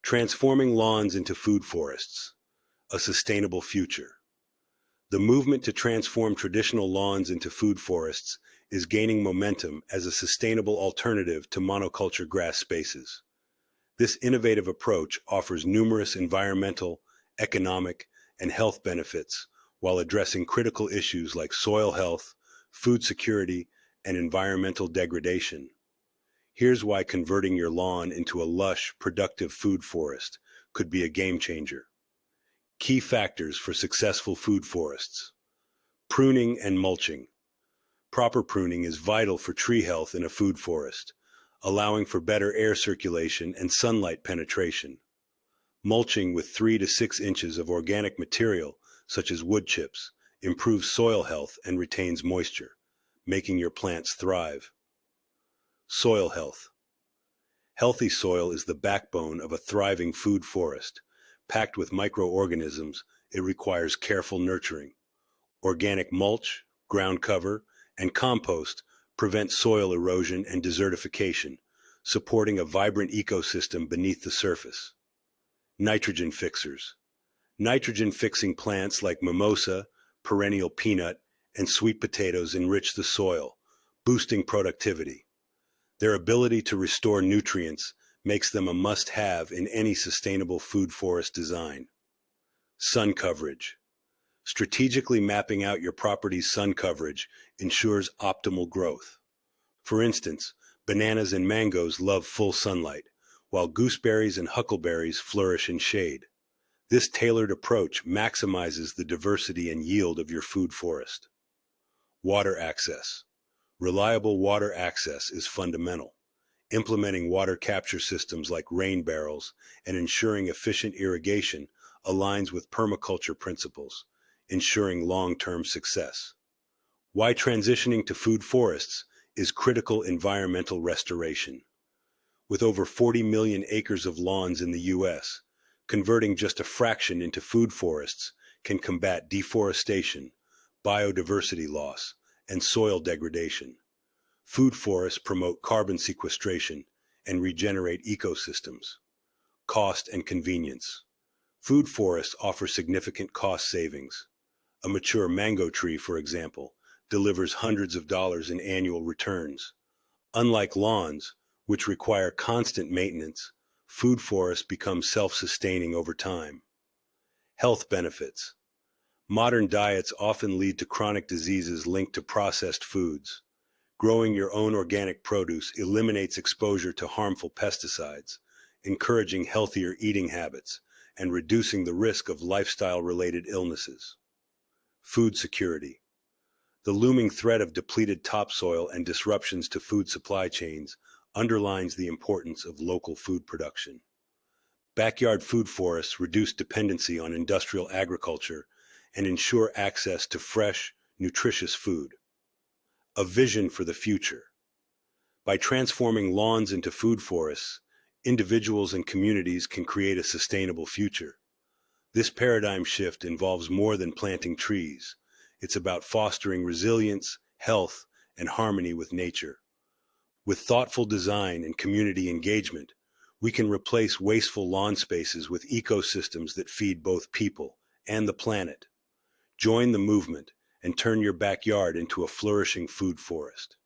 Transforming lawns into food forests, a sustainable future. The movement to transform traditional lawns into food forests is gaining momentum as a sustainable alternative to monoculture grass spaces. This innovative approach offers numerous environmental, economic, and health benefits while addressing critical issues like soil health, food security, and environmental degradation. Here's why converting your lawn into a lush, productive food forest could be a game changer. Key factors for successful food forests. Pruning and mulching. Proper pruning is vital for tree health in a food forest, allowing for better air circulation and sunlight penetration. Mulching with 3 to 6 inches of organic material, such as wood chips, improves soil health and retains moisture, making your plants thrive. Soil health. Healthy soil is the backbone of a thriving food forest. Packed with microorganisms, it requires careful nurturing. Organic mulch, ground cover, and compost prevent soil erosion and desertification, supporting a vibrant ecosystem beneath the surface. Nitrogen fixers. Nitrogen-fixing plants like mimosa, perennial peanut, and sweet potatoes enrich the soil, boosting productivity. Their ability to restore nutrients makes them a must-have in any sustainable food forest design. Sun coverage. Strategically mapping out your property's sun coverage ensures optimal growth. For instance, bananas and mangoes love full sunlight, while gooseberries and huckleberries flourish in shade. This tailored approach maximizes the diversity and yield of your food forest. Water access. Reliable water access is fundamental. Implementing water capture systems like rain barrels and ensuring efficient irrigation aligns with permaculture principles, ensuring long-term success. Why transitioning to food forests is critical environmental restoration. With over 40 million acres of lawns in the U.S., converting just a fraction into food forests can combat deforestation, biodiversity loss, and soil degradation. Food forests promote carbon sequestration and regenerate ecosystems. Cost and convenience. Food forests offer significant cost savings. A mature mango tree, for example, delivers hundreds of dollars in annual returns. Unlike lawns, which require constant maintenance, food forests become self-sustaining over time. Health benefits. Modern diets often lead to chronic diseases linked to processed foods. Growing your own organic produce eliminates exposure to harmful pesticides, encouraging healthier eating habits and reducing the risk of lifestyle-related illnesses. Food security. The looming threat of depleted topsoil and disruptions to food supply chains underlines the importance of local food production. Backyard food forests reduce dependency on industrial agriculture and ensure access to fresh, nutritious food. A vision for the future. By transforming lawns into food forests, individuals and communities can create a sustainable future. This paradigm shift involves more than planting trees. It's about fostering resilience, health, and harmony with nature. With thoughtful design and community engagement, we can replace wasteful lawn spaces with ecosystems that feed both people and the planet. Join the movement and turn your backyard into a flourishing food forest.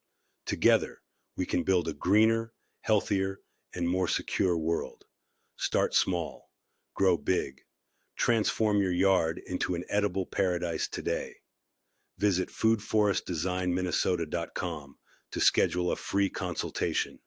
Together, we can build a greener, healthier, and more secure world. Start small, grow big. Transform your yard into an edible paradise today. Visit foodforestdesignminnesota.com to schedule a free consultation.